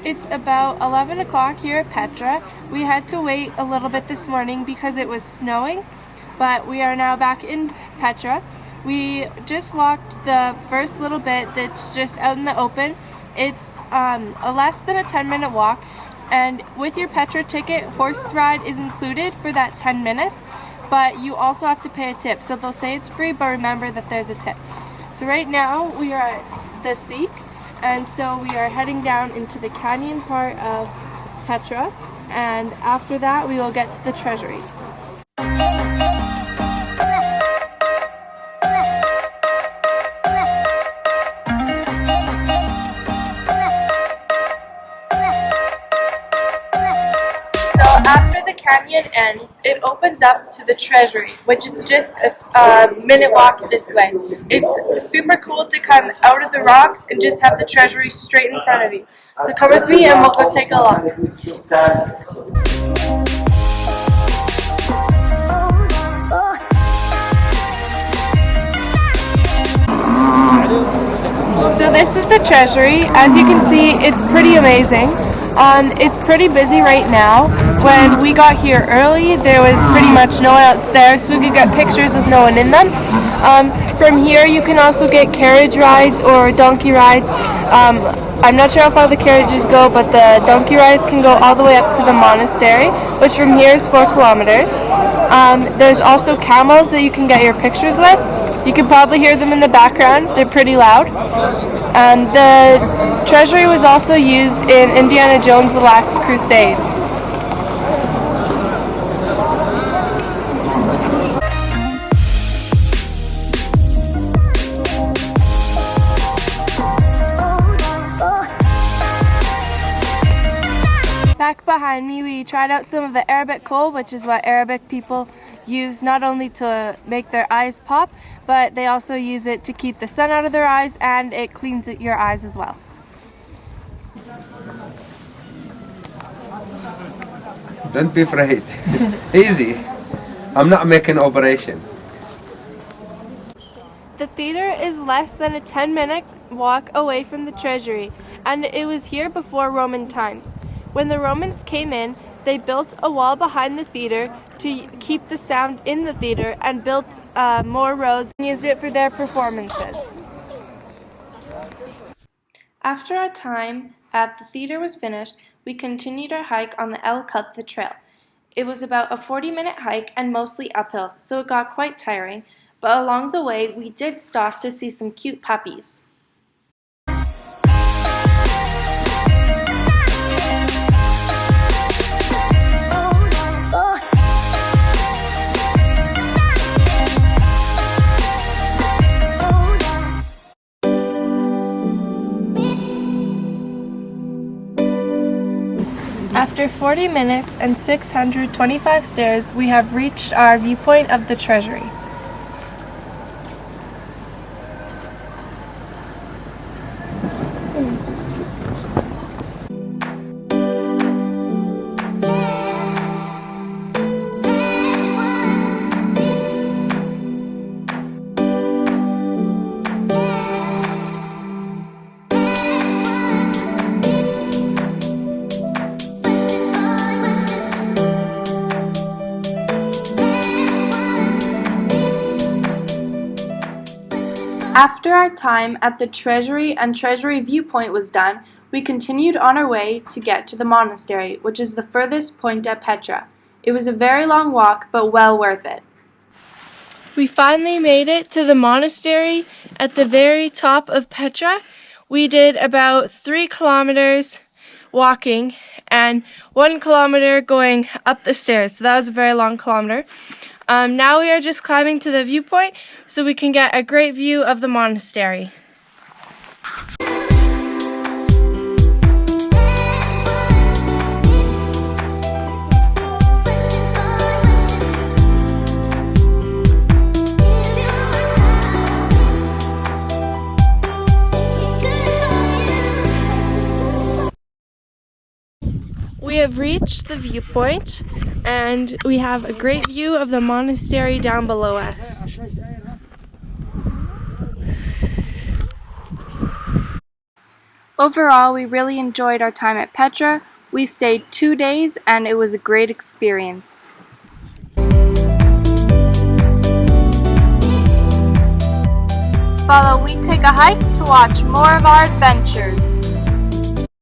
It's about 11 o'clock here at Petra. We had to wait a little bit this morning because it was snowing, but we are now back in Petra. We just walked the first little bit that's just out in the open. It's a less than a 10-minute walk, and with your Petra ticket, horse ride is included for that 10 minutes, but you also have to pay a tip. So they'll say it's free, but remember that there's a tip. So right now we are at the Seek, and so we are heading down into the canyon part of Petra, and after that we will get to the Treasury. After the canyon ends, it opens up to the Treasury, which is just a minute walk this way. It's super cool to come out of the rocks and just have the Treasury straight in front of you. So come with me and we'll go take a look. So this is the Treasury. As you can see, it's pretty amazing. It's pretty busy right now. When we got here early, there was pretty much no one else there, so we could get pictures with no one in them. From here, you can also get carriage rides or donkey rides. I'm not sure how far the carriages go, but the donkey rides can go all the way up to the monastery, which from here is 4 kilometers. There's also camels that you can get your pictures with. You can probably hear them in the background. They're pretty loud. The Treasury was also used in Indiana Jones: The Last Crusade. Back behind me, we tried out some of the Arabic kohl, which is what Arabic people use not only to make their eyes pop, but they also use it to keep the sun out of their eyes, and it cleans your eyes as well. Don't be afraid. Easy. I'm not making operation. The theater is less than a 10-minute walk away from the Treasury, and it was here before Roman times. When the Romans came in, they built a wall behind the theater to keep the sound in the theater and built more rows and used it for their performances. After our time at the theater was finished, we continued our hike on the El Cuptha Trail. It was about a 40-minute hike and mostly uphill, so it got quite tiring, but along the way we did stop to see some cute puppies. After 40 minutes and 625 stairs, we have reached our viewpoint of the Treasury. After our time at the Treasury and Treasury Viewpoint was done, we continued on our way to get to the monastery, which is the furthest point at Petra. It was a very long walk, but well worth it. We finally made it to the monastery at the very top of Petra. We did about 3 kilometers walking and 1 kilometer going up the stairs, so that was a very long kilometer. Now we are just climbing to the viewpoint so we can get a great view of the monastery. We have reached the viewpoint and we have a great view of the monastery down below us. Overall, we really enjoyed our time at Petra. We stayed 2 days and it was a great experience. Follow We Take a Hike to watch more of our adventures.